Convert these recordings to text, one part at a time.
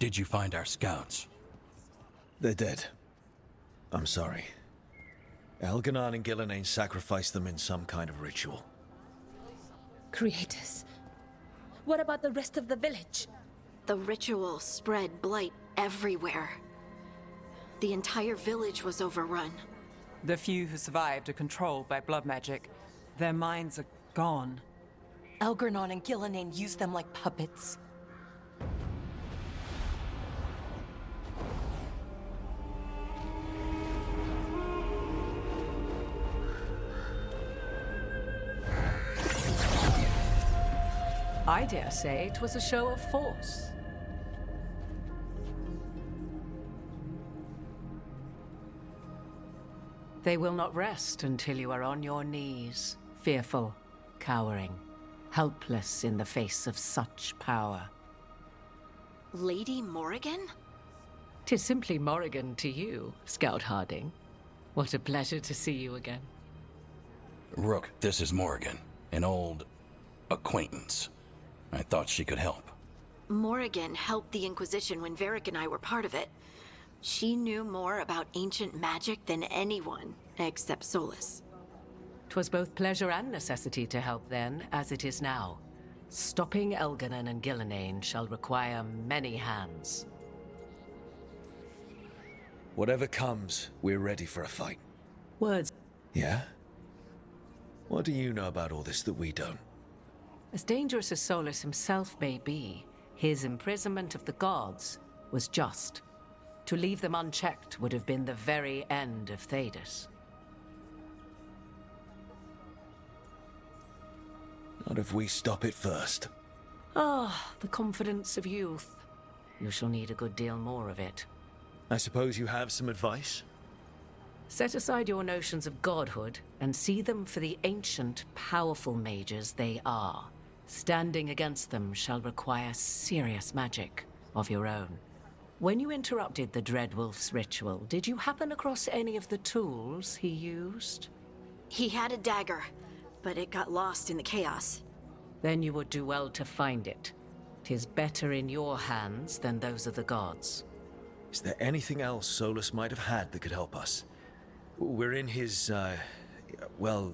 Did you find our scouts? They're dead. I'm sorry. Elganon and Gillenane sacrificed them in some kind of ritual. Creators. What about the rest of the village? The ritual spread blight everywhere. The entire village was overrun. The few who survived are controlled by blood magic. Their minds are gone. Elganon and Gillenane used them like puppets. I dare say it was a show of force. They will not rest until you are on your knees, fearful, cowering, helpless in the face of such power. Lady Morrigan? 'Tis simply Morrigan to you, Scout Harding. What a pleasure to see you again. Rook, this is Morrigan, an old acquaintance. I thought she could help. Morrigan helped the Inquisition when Varric and I were part of it. She knew more about ancient magic than anyone, except Solus. 'Twas both pleasure and necessity to help then, as it is now. Stopping Elganon and Gillenane shall require many hands. Whatever comes, we're ready for a fight. Words. Yeah? What do you know about all this that we don't? As dangerous as Solus himself may be, his imprisonment of the gods was just. To leave them unchecked would have been the very end of Thedas. Not if we stop it first. Ah, the confidence of youth. You shall need a good deal more of it. I suppose you have some advice? Set aside your notions of godhood and see them for the ancient, powerful mages they are. Standing against them shall require serious magic of your own. When you interrupted the Dreadwolf's ritual, did you happen across any of the tools he used? He had a dagger, but it got lost in the chaos. Then you would do well to find it. 'Tis better in your hands than those of the gods. Is there anything else Solus might have had that could help us? We're in his, well,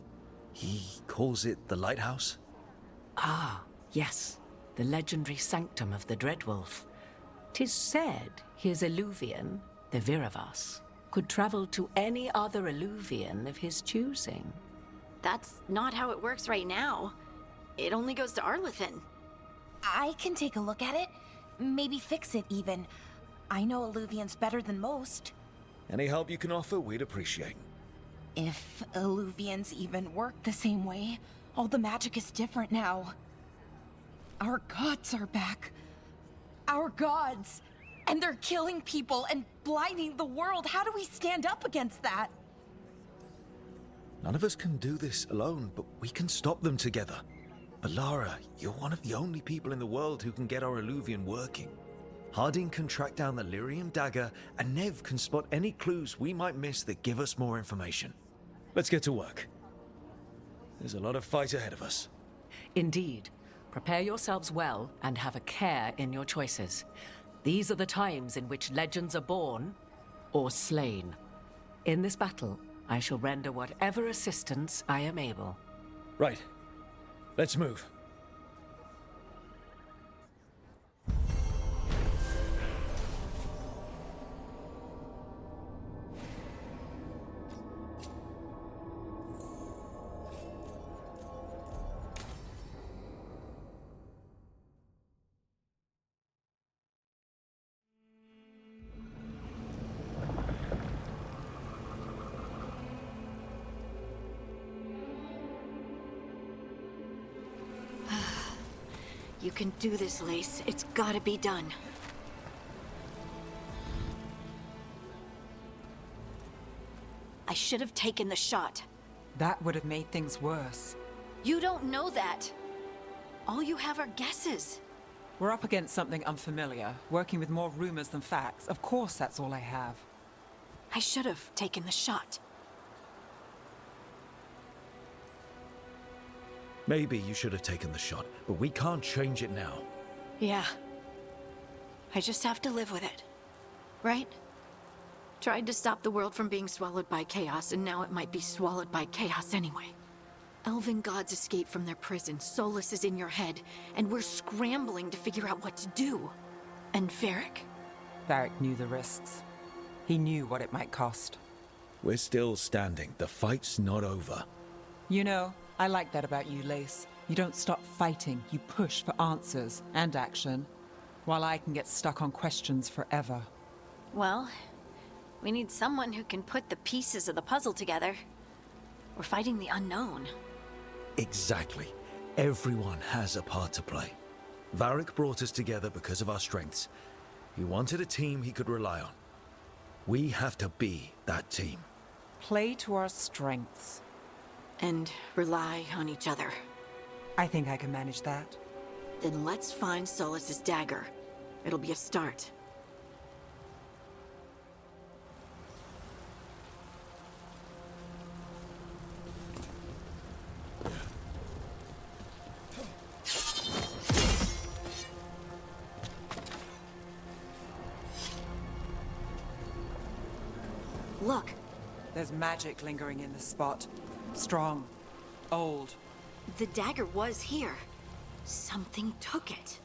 he calls it the lighthouse? Ah, yes. The legendary sanctum of the Dreadwolf. 'Tis said his Eluvian, the Viravas, could travel to any other Eluvian of his choosing. That's not how it works right now. It only goes to Arlethan. I can take a look at it. Maybe fix it, even. I know Eluvians better than most. Any help you can offer, we'd appreciate. If Eluvians even work the same way, all the magic is different now. Our gods are back. Our gods! And they're killing people and blinding the world. How do we stand up against that? None of us can do this alone, but we can stop them together. Alara, you're one of the only people in the world who can get our Eluvian working. Harding can track down the Lyrium dagger, and Nev can spot any clues we might miss that give us more information. Let's get to work. There's a lot of fight ahead of us. Indeed. Prepare yourselves well and have a care in your choices. These are the times in which legends are born or slain. In this battle, I shall render whatever assistance I am able. Right. Let's move. You can do this, Lace. It's gotta be done. I should have taken the shot. That would have made things worse. You don't know that. All you have are guesses. We're up against something unfamiliar, working with more rumors than facts. Of course that's all I have. I should have taken the shot. Maybe you should have taken the shot, but we can't change it now. Yeah. I just have to live with it. Right? Tried to stop the world from being swallowed by chaos, and now it might be swallowed by chaos anyway. Elven gods escape from their prison, Solus is in your head, and we're scrambling to figure out what to do. And Varric? Varric knew the risks. He knew what it might cost. We're still standing. The fight's not over. You know, I like that about you, Lace. You don't stop fighting, you push for answers and action, while I can get stuck on questions forever. Well, we need someone who can put the pieces of the puzzle together. We're fighting the unknown. Exactly. Everyone has a part to play. Varric brought us together because of our strengths. He wanted a team he could rely on. We have to be that team. Play to our strengths. And rely on each other. I think I can manage that. Then let's find Solus's dagger. It'll be a start. Look, There's magic lingering in this spot. Strong. Old. the dagger was here. Something took it.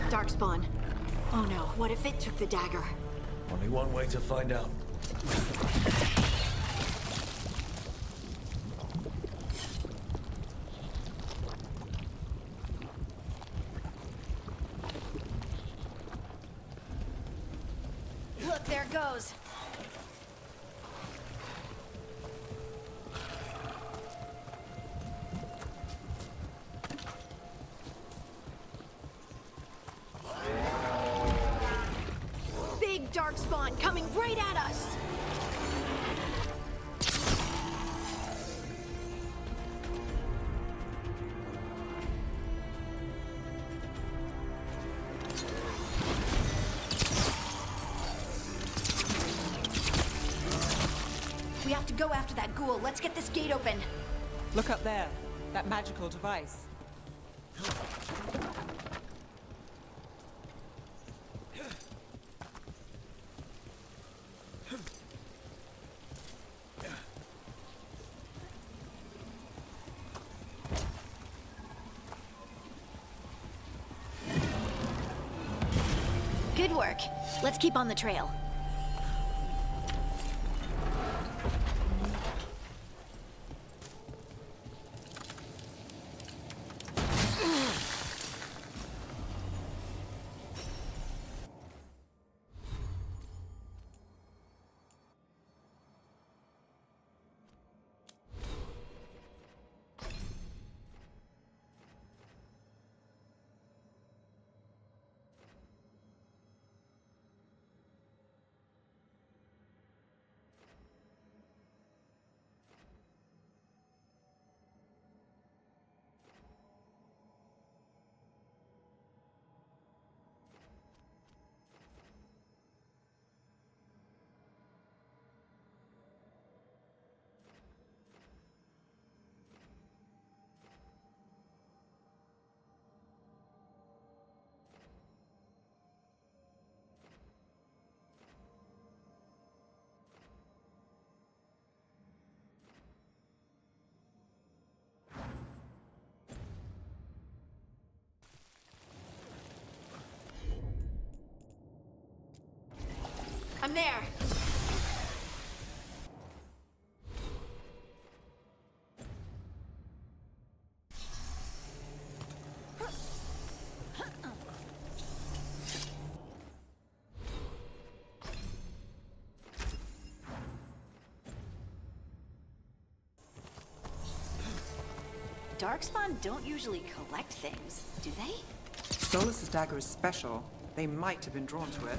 Darkspawn. Oh no, what if it took the dagger? Only one way to find out. Look, there it goes. Big Darkspawn coming right at us! We have to go after that ghoul. Let's get this gate open. Look up there. That magical device. Good work. Let's keep on the trail. I'm there. Darkspawn don't usually collect things, do they? Solus's dagger is special. They might have been drawn to it.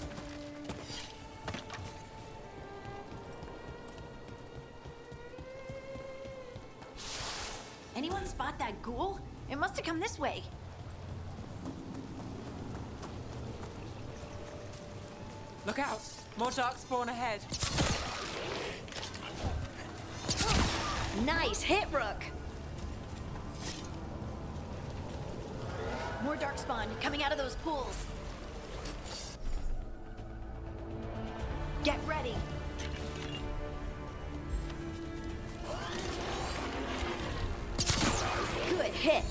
Anyone spot that ghoul? It must have come this way. Look out! More darkspawn ahead. Nice hit, Rook. More darkspawn coming out of those pools. Get ready. Good hit.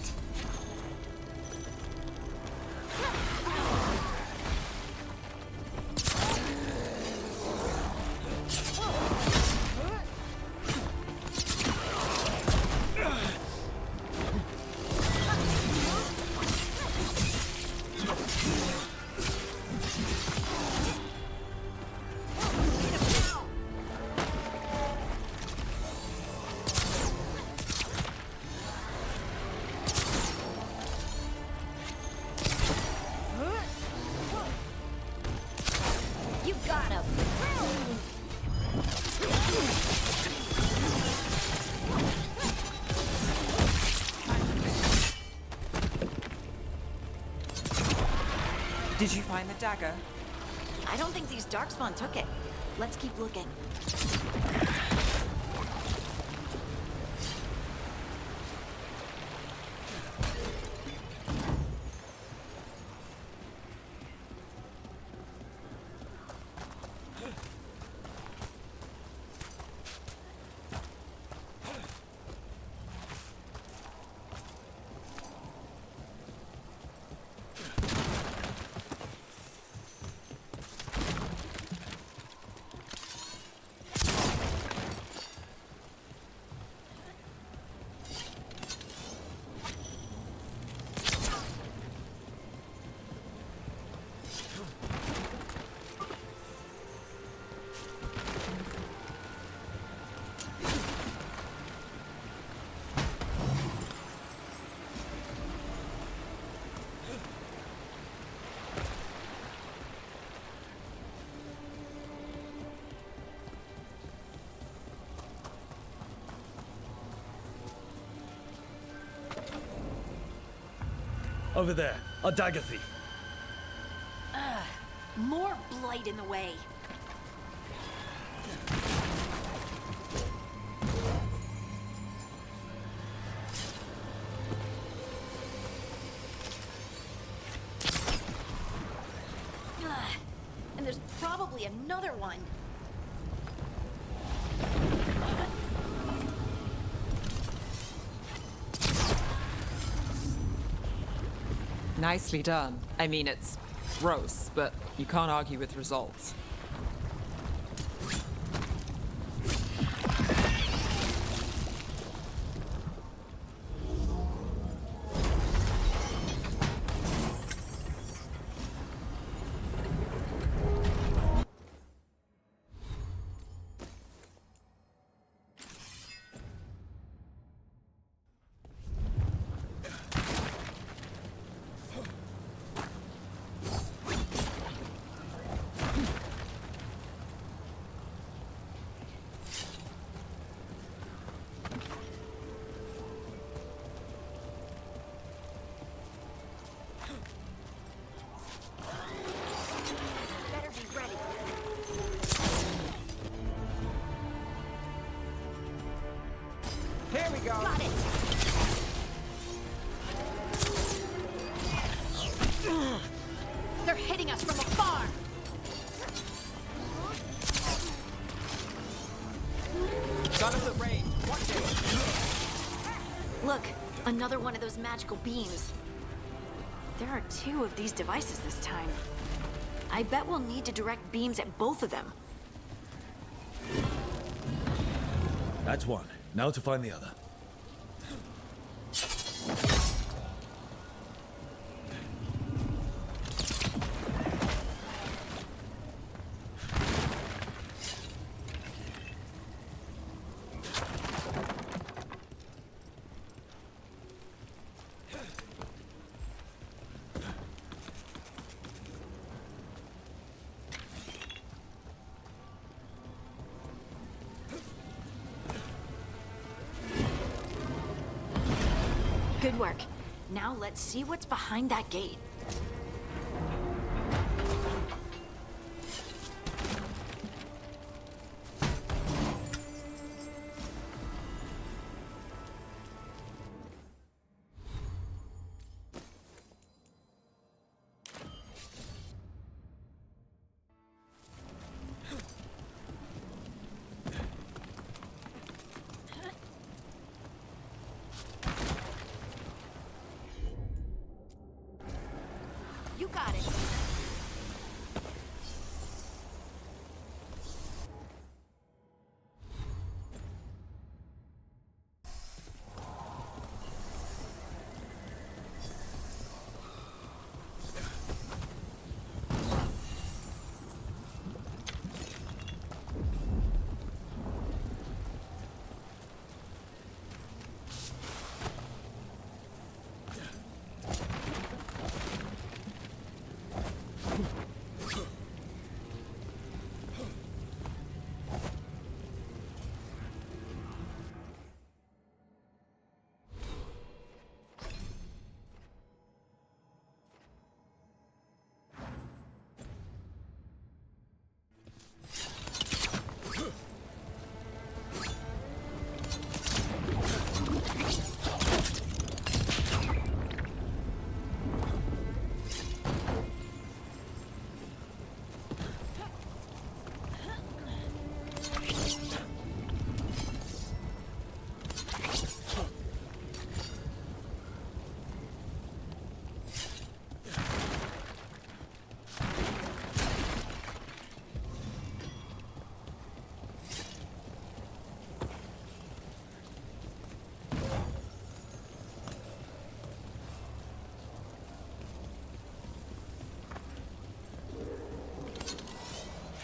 You got him. Did you find the dagger? I don't think these darkspawn took it. Let's keep looking. Over there, a dagger thief. More blight in the way. And there's probably another one. Nicely done. I mean, it's gross, but you can't argue with results. Better be ready. Here we go. Got it. They're hitting us from afar. Gun us at range. Watch it. Look, another one of those magical beams. There are 2 of these devices this time. I bet we'll need to direct beams at both of them. That's one. Now to find the other. Good work. Now let's see what's behind that gate.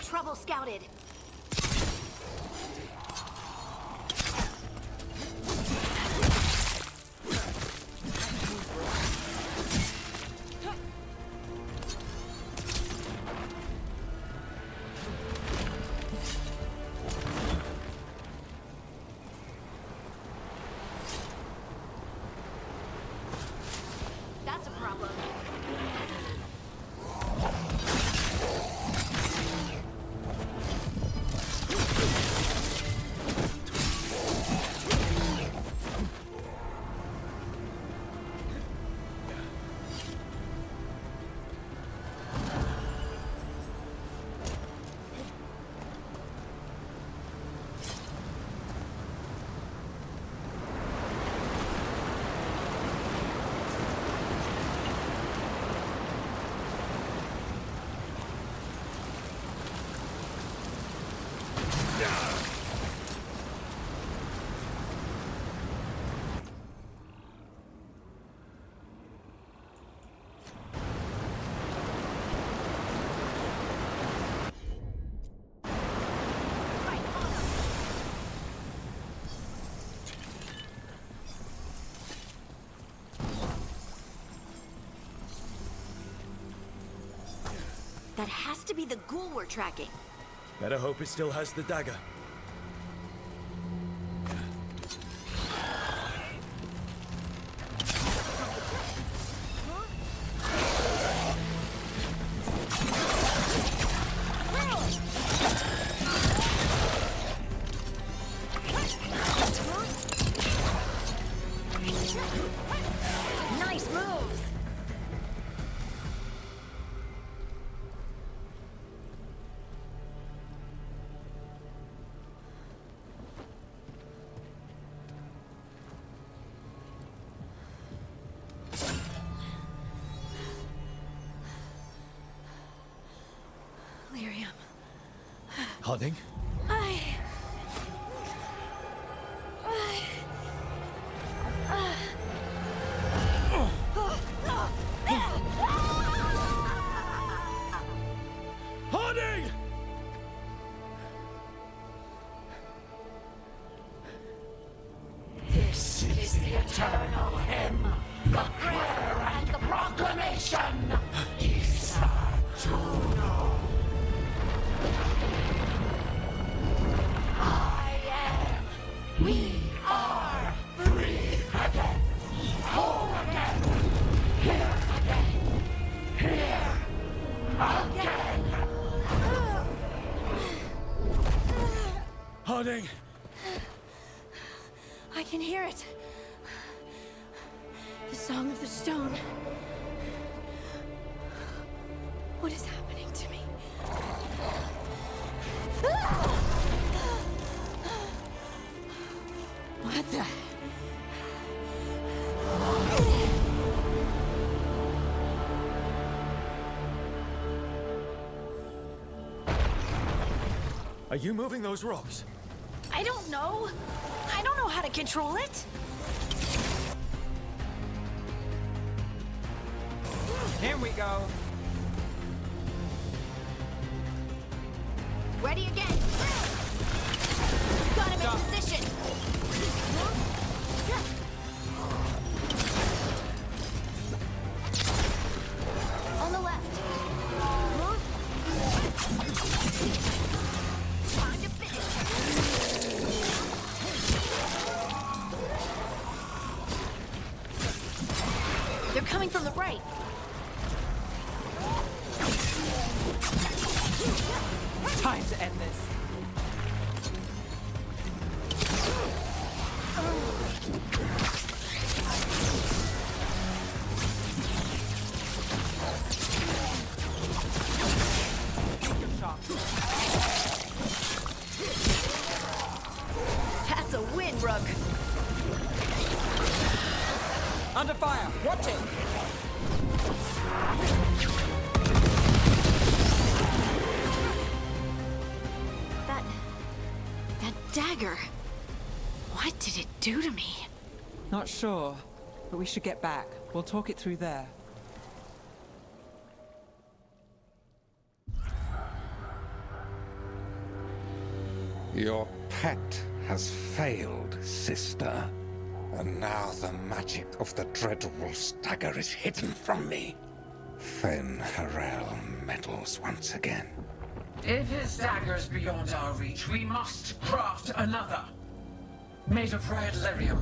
Trouble scouted. That's a problem. That has to be the ghoul we're tracking. Better hope it still has the dagger. Nice moves! Lyrium. Harding? Harding! This is the eternal hymn, the prayer and the proclamation. Ep.3 No. I am. We are free again. Whole again. Here again. Here again. Harding! I can hear it. The song of the stone. What is happening to me? What the? Are you moving those rocks? I don't know. I don't know how to control it. Here we go. Ready again. Gotta make position. On the left. Time to end this. That's a win, Rook. Under fire! Watch it! That dagger. What did it do to me? Not sure, but we should get back. We'll talk it through there. Your pet has failed, sister. And now the magic of the Dreadwolf's dagger is hidden from me. Fen Harel meddles once again. If his dagger's beyond our reach, we must craft another. Made of red lyrium.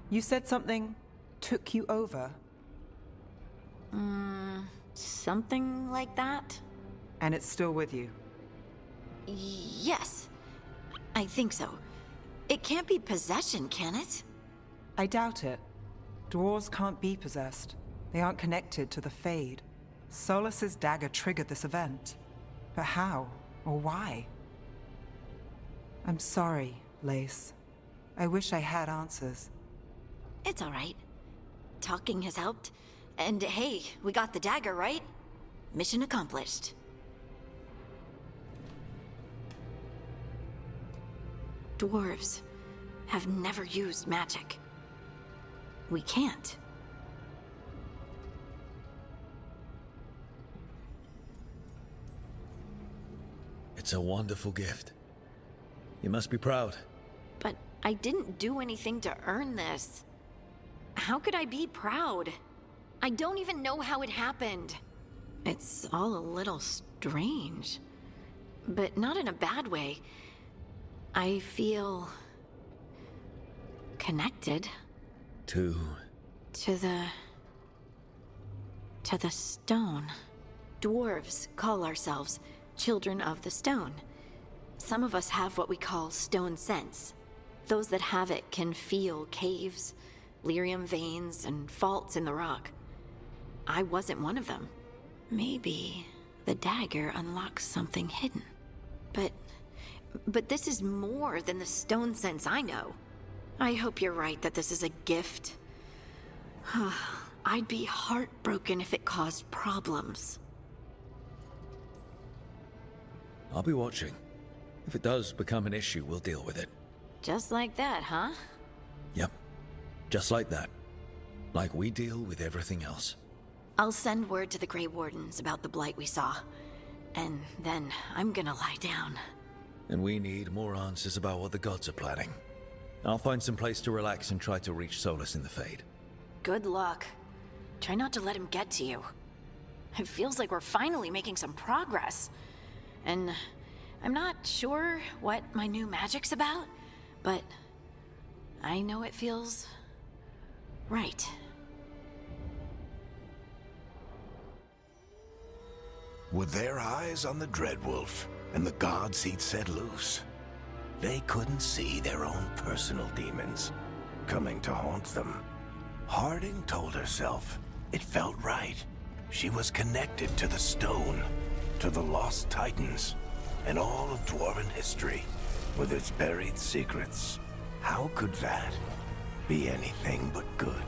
You said something took you over, Something like that? and it's still with you. Yes. I think so. It can't be possession, can it? I doubt it. Dwarves can't be possessed. They aren't connected to the Fade. Solus's dagger triggered this event. But how? Or why? I'm sorry, Lace. I wish I had answers. It's all right. Talking has helped. And hey, we got the dagger, right? Mission accomplished. Dwarves have never used magic. We can't. It's a wonderful gift. You must be proud. But I didn't do anything to earn this. How could I be proud? I don't even know how it happened. It's all a little strange. But not in a bad way. I feel... connected. To To the stone. Dwarves call ourselves children of the stone. Some of us have what we call stone sense. Those that have it can feel caves, lyrium veins, and faults in the rock. I wasn't one of them. Maybe the dagger unlocks something hidden. But this is more than the stone sense I know. I hope you're right that this is a gift. I'd be heartbroken if it caused problems. I'll be watching. If it does become an issue, we'll deal with it. Just like that, huh? Yep. Just like that. Like we deal with everything else. I'll send word to the Grey Wardens about the blight we saw. And then I'm gonna lie down. And we need more answers about what the gods are planning. I'll find some place to relax and try to reach Solus in the Fade. Good luck. Try not to let him get to you. It feels like we're finally making some progress. And I'm not sure what my new magic's about, but I know it feels right. With their eyes on the Dreadwolf and the gods he'd set loose, they couldn't see their own personal demons coming to haunt them. Harding told herself it felt right. She was connected to the stone, to the lost titans, and all of Dwarven history, with its buried secrets. How could that be anything but good?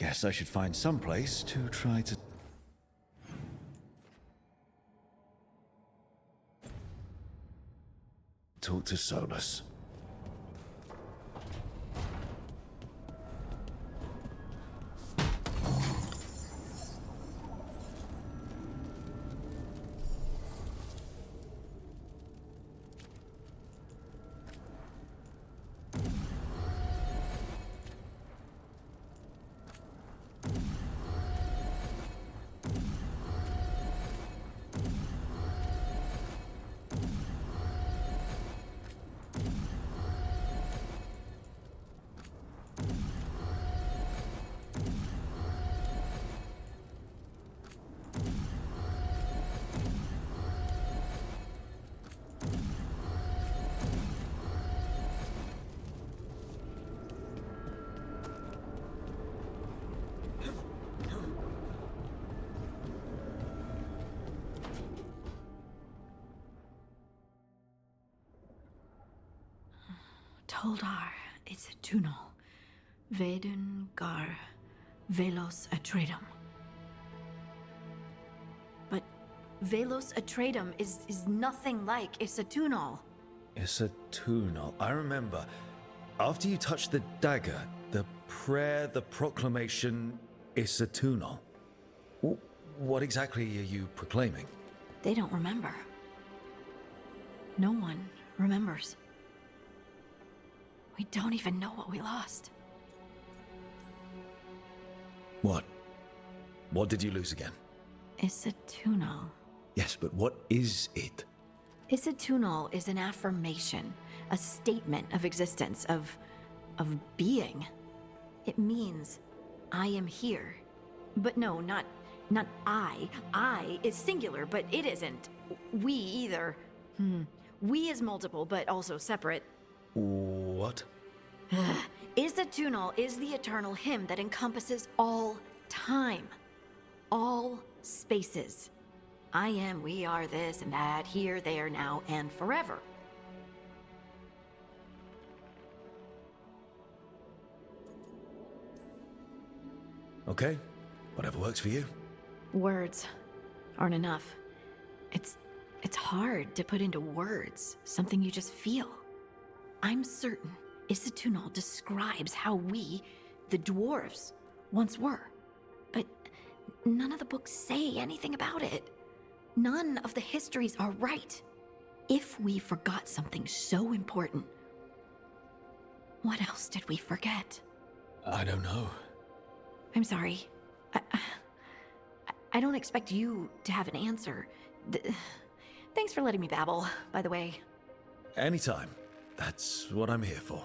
Guess I should find some place to try to... talk to Solus. Toldar is a tunal. Vedun gar velos atredum. But velos atredum is nothing like Isatunal. Isatunal. I remember. After you touched the dagger, the prayer, the proclamation, Isatunal. What exactly are you proclaiming? They don't remember. No one remembers. We don't even know what we lost. What? What did you lose again? Isatunal. Yes, but what is it? Isatunal is an affirmation, a statement of existence, of being. It means, I am here. But no, not I. I is singular, but it isn't. We either. We is multiple, but also separate. What? Isatunal is the eternal hymn that encompasses all time. All spaces. I am, we are, this and that, here, there, now, and forever. Okay, whatever works for you. Words aren't enough. It's hard to put into words something you just feel. I'm certain Isatunal describes how we, the dwarves, once were. But none of the books say anything about it. None of the histories are right. If we forgot something so important, what else did we forget? I don't know. I'm sorry. I don't expect you to have an answer. Thanks for letting me babble, by the way. Anytime. That's what I'm here for.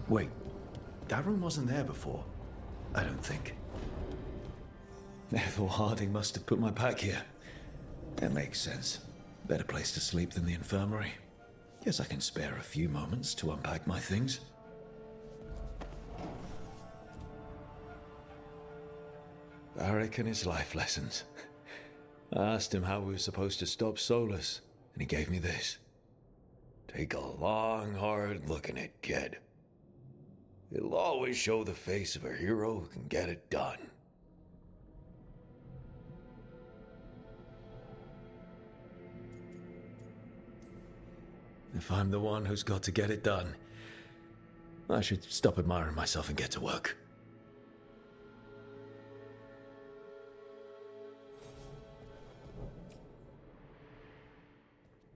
Wait, that room wasn't there before. I don't think. Therefore, Harding must have put my pack here. That makes sense. Better place to sleep than the infirmary. Guess I can spare a few moments to unpack my things. Varric and his life lessons. I asked him how we were supposed to stop Solus, and he gave me this. Take a long, hard look at it, kid. It'll always show the face of a hero who can get it done. If I'm the one who's got to get it done, I should stop admiring myself and get to work.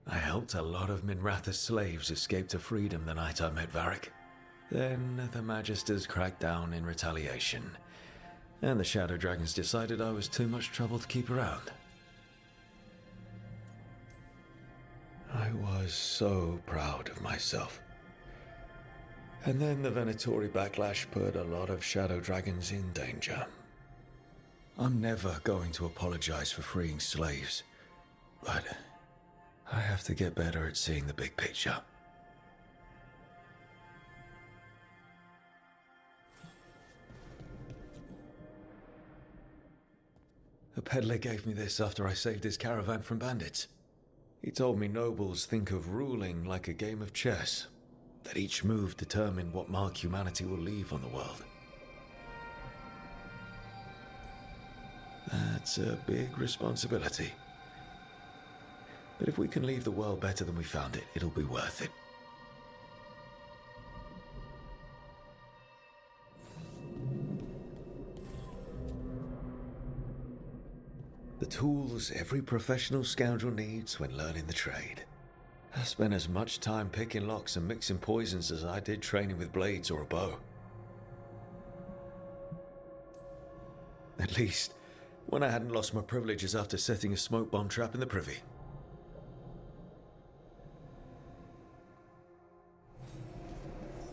I helped a lot of Minratha's slaves escape to freedom the night I met Varric. Then the Magisters cracked down in retaliation, and the Shadow Dragons decided I was too much trouble to keep around. I was so proud of myself. And then the Venatori backlash put a lot of Shadow Dragons in danger. I'm never going to apologize for freeing slaves, but I have to get better at seeing the big picture. A peddler gave me this after I saved his caravan from bandits. He told me nobles think of ruling like a game of chess, that each move determined what mark humanity will leave on the world. That's a big responsibility. But if we can leave the world better than we found it, it'll be worth it. The tools every professional scoundrel needs when learning the trade. I spent as much time picking locks and mixing poisons as I did training with blades or a bow. At least, when I hadn't lost my privileges after setting a smoke bomb trap in the privy.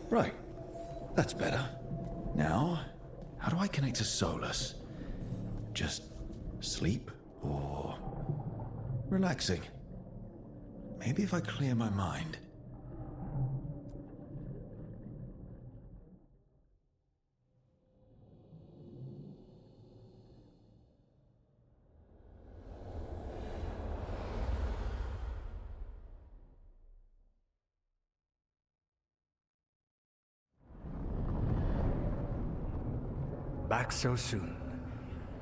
Right, that's better. Now, how do I connect to Solus? Just sleep or relaxing? Maybe if I clear my mind. Back so soon.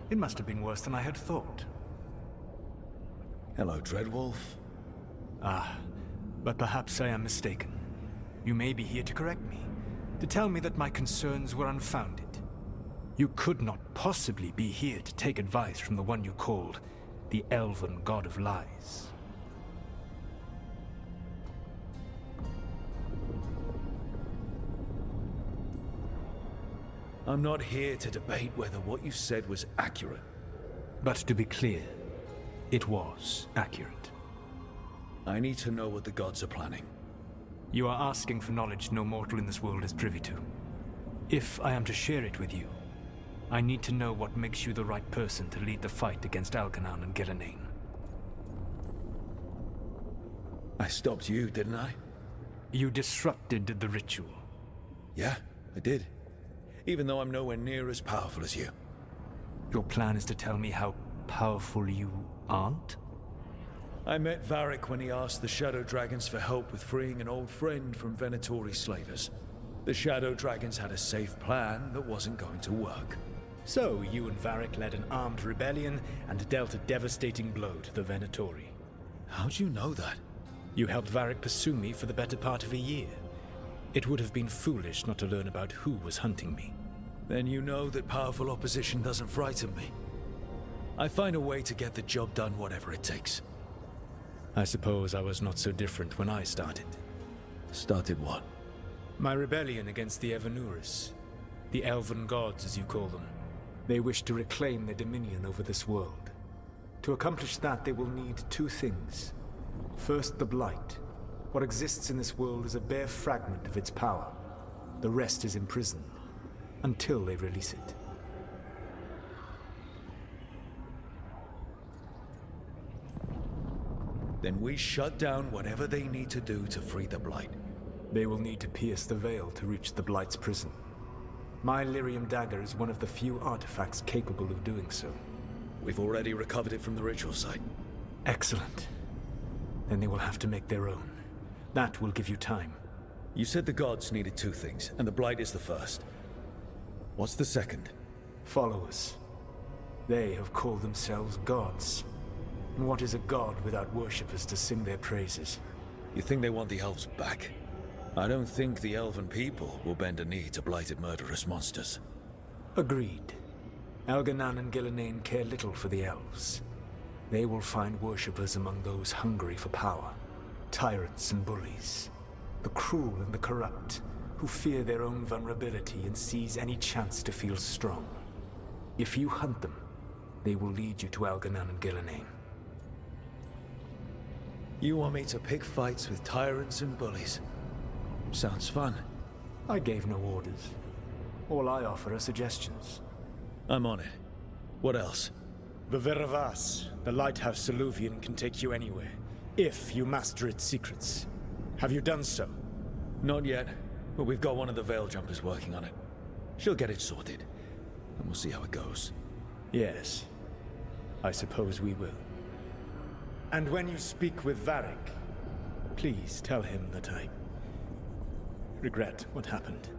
It must have been worse than I had thought. Hello, Dreadwolf. Ah, but perhaps I am mistaken. You may be here to correct me, to tell me that my concerns were unfounded. You could not possibly be here to take advice from the one you called the Elven God of Lies. I'm not here to debate whether what you said was accurate. But to be clear, it was accurate. I need to know what the gods are planning. You are asking for knowledge no mortal in this world is privy to. If I am to share it with you, I need to know what makes you the right person to lead the fight against Algernon and Gillenane. I stopped you, didn't I? You disrupted the ritual. Yeah, I did. Even though I'm nowhere near as powerful as you. Your plan is to tell me how powerful you aren't? I met Varric when he asked the Shadow Dragons for help with freeing an old friend from Venatori slavers. The Shadow Dragons had a safe plan that wasn't going to work. So you and Varric led an armed rebellion and dealt a devastating blow to the Venatori. How'd you know that? You helped Varric pursue me for the better part of a year. It would have been foolish not to learn about who was hunting me. Then you know that powerful opposition doesn't frighten me. I find a way to get the job done whatever it takes. I suppose I was not so different when I started. Started what? My rebellion against the Evanuris. The Elven Gods, as you call them. They wish to reclaim their dominion over this world. To accomplish that, they will need two things. First, the Blight. What exists in this world is a bare fragment of its power. The rest is imprisoned, until they release it. Then we shut down whatever they need to do to free the Blight. They will need to pierce the veil to reach the Blight's prison. My lyrium dagger is one of the few artifacts capable of doing so. We've already recovered it from the ritual site. Excellent. Then they will have to make their own. That will give you time. You said the gods needed two things, and the Blight is the first. What's the second? Followers. They have called themselves gods. And what is a god without worshippers to sing their praises? You think they want the elves back? I don't think the elven people will bend a knee to blighted murderous monsters. Agreed. Elganan and Gillenane care little for the elves. They will find worshippers among those hungry for power. Tyrants and bullies. The cruel and the corrupt, who fear their own vulnerability and seize any chance to feel strong. If you hunt them, they will lead you to Elganan and Gillenane. You want me to pick fights with tyrants and bullies? Sounds fun. I gave no orders. All I offer are suggestions. I'm on it. What else? The Veravas, the lighthouse Soluvian, can take you anywhere, if you master its secrets. Have you done so? Not yet, but we've got one of the Veil Jumpers working on it. She'll get it sorted, and we'll see how it goes. Yes. I suppose we will. And when you speak with Varric, please tell him that I regret what happened.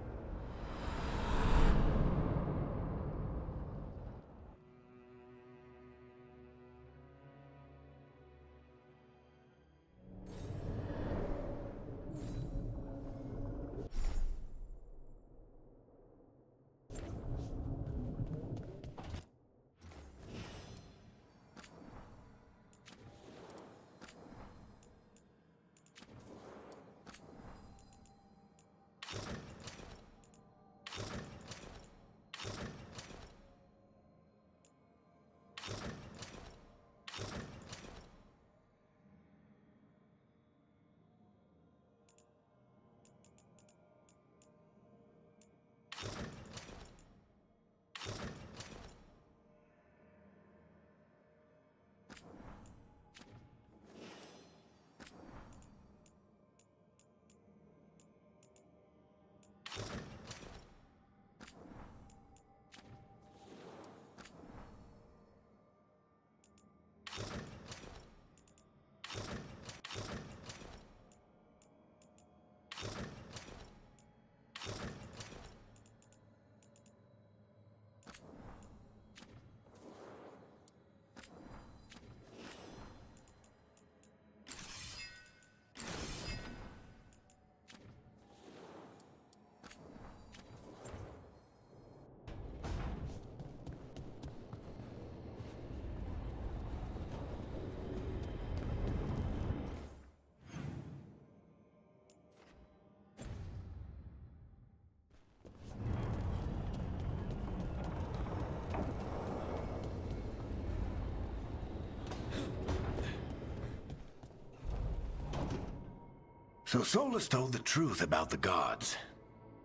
So Solus told the truth about the gods.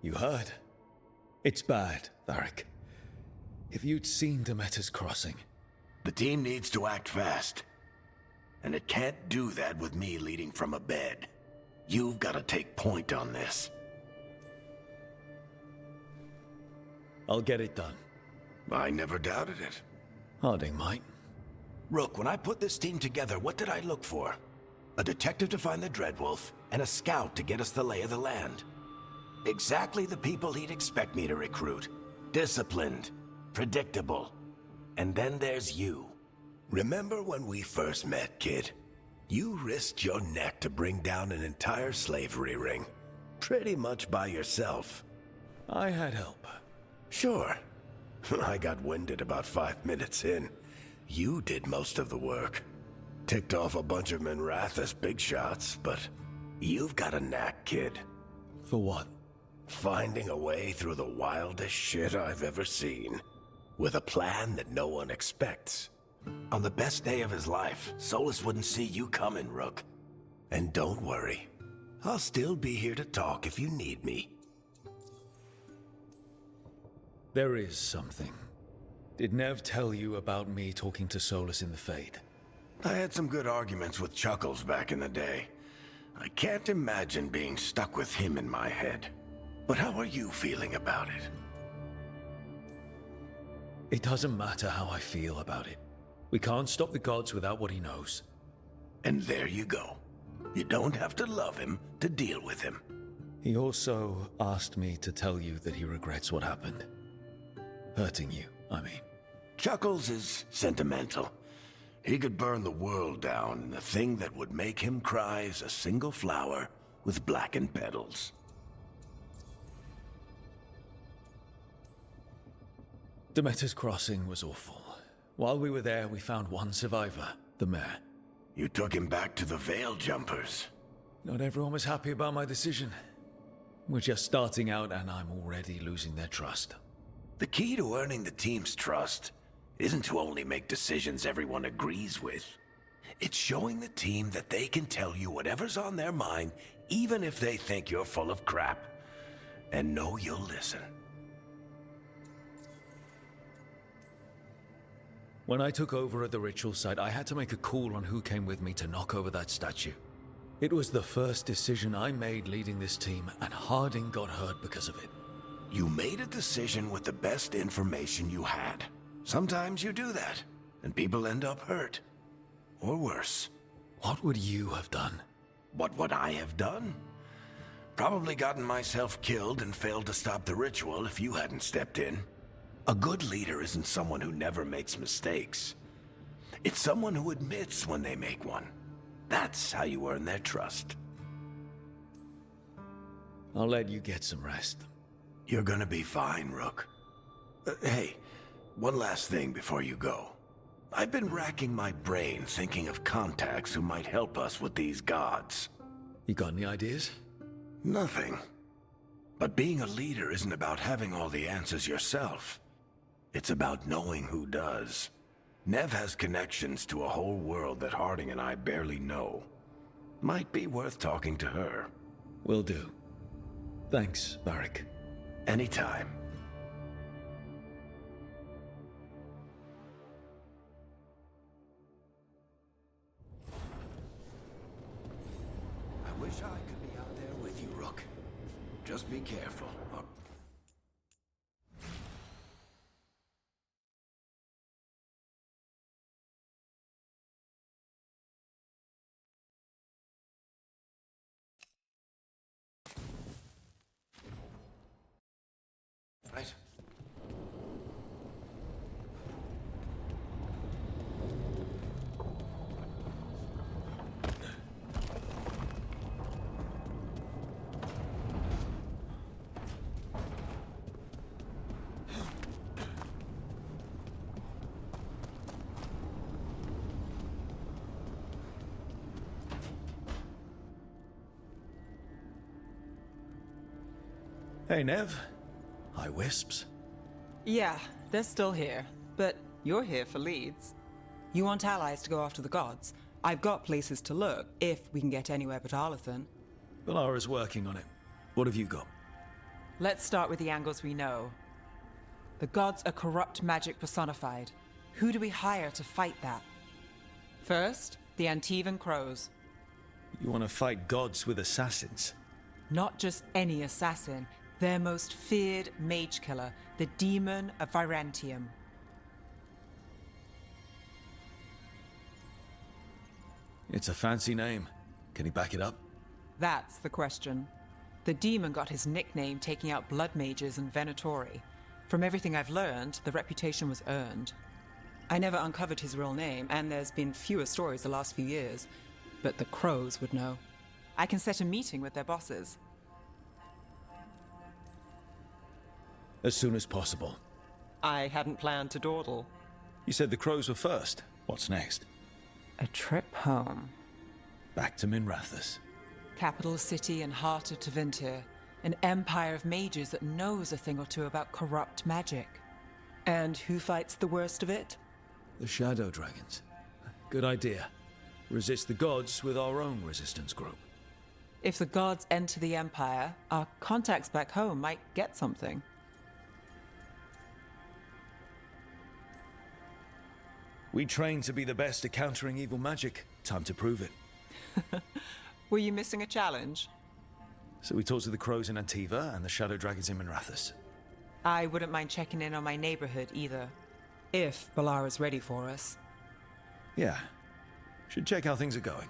You heard? It's bad, Varric. If you'd seen Demeter's crossing. The team needs to act fast. And it can't do that with me leading from a bed. You've got to take point on this. I'll get it done. I never doubted it. Harding might. Rook, when I put this team together, what did I look for? A detective to find the Dreadwolf, and a scout to get us the lay of the land. Exactly the people he'd expect me to recruit. Disciplined, predictable. And then there's you. Remember when we first met, kid? You risked your neck to bring down an entire slavery ring. Pretty much by yourself. I had help. Sure. I got winded about 5 minutes in. You did most of the work. Ticked off a bunch of Minrathous big shots, but you've got a knack, kid. For what? Finding a way through the wildest shit I've ever seen. With a plan that no one expects. On the best day of his life, Solus wouldn't see you coming, Rook. And don't worry. I'll still be here to talk if you need me. There is something. Did Nev tell you about me talking to Solus in the Fade? I had some good arguments with Chuckles back in the day. I can't imagine being stuck with him in my head. But how are you feeling about it? It doesn't matter how I feel about it. We can't stop the gods without what he knows. And there you go. You don't have to love him to deal with him. He also asked me to tell you that he regrets what happened. Hurting you, I mean. Chuckles is sentimental. He could burn the world down, and the thing that would make him cry is a single flower with blackened petals. Demeter's Crossing was awful. While we were there, we found one survivor, the mayor. You took him back to the Veil Jumpers. Not everyone was happy about my decision. We're just starting out, and I'm already losing their trust. The key to earning the team's trust isn't to only make decisions everyone agrees with. It's showing the team that they can tell you whatever's on their mind, even if they think you're full of crap. And know you'll listen. When I took over at the ritual site, I had to make a call on who came with me to knock over that statue. It was the first decision I made leading this team, and Harding got hurt because of it. You made a decision with the best information you had. Sometimes you do that, and people end up hurt. Or worse. What would you have done? What would I have done? Probably gotten myself killed and failed to stop the ritual if you hadn't stepped in. A good leader isn't someone who never makes mistakes. It's someone who admits when they make one. That's how you earn their trust. I'll let you get some rest. You're gonna be fine, Rook. Hey, one last thing before you go. I've been racking my brain thinking of contacts who might help us with these gods. You got any ideas? Nothing. But being a leader isn't about having all the answers yourself. It's about knowing who does. Nev has connections to a whole world that Harding and I barely know. Might be worth talking to her. Will do. Thanks, Varric. Anytime. I wish I could be out there with you, Rook. Just be careful. Right. Hey, Nev. Hi, Wisps. Yeah, they're still here, but you're here for leads. You want allies to go after the gods? I've got places to look, if we can get anywhere but Arlathan. Valara's working on it. What have you got? Let's start with the angles we know. The gods are corrupt magic personified. Who do we hire to fight that? First, the Antivan Crows. You want to fight gods with assassins? Not just any assassin, their most feared mage killer, the Demon of Virantium. It's a fancy name. Can he back it up? That's the question. The demon got his nickname taking out blood mages and Venatori. From everything I've learned, the reputation was earned. I never uncovered his real name, and there's been fewer stories the last few years, but the Crows would know. I can set a meeting with their bosses. As soon as possible. I hadn't planned to dawdle. You said the Crows were first. What's next? A trip home. Back to Minrathous. Capital city and heart of Tevinter. An empire of mages that knows a thing or two about corrupt magic. And who fights the worst of it? The Shadow Dragons. Good idea. Resist the gods with our own resistance group. If the gods enter the empire, our contacts back home might get something. We trained to be the best at countering evil magic. Time to prove it. Were you missing a challenge? So we talked to the crows in Antiva and the shadow dragons in Minrathous. I wouldn't mind checking in on my neighborhood either. If Balara's ready for us. Yeah. Should check how things are going.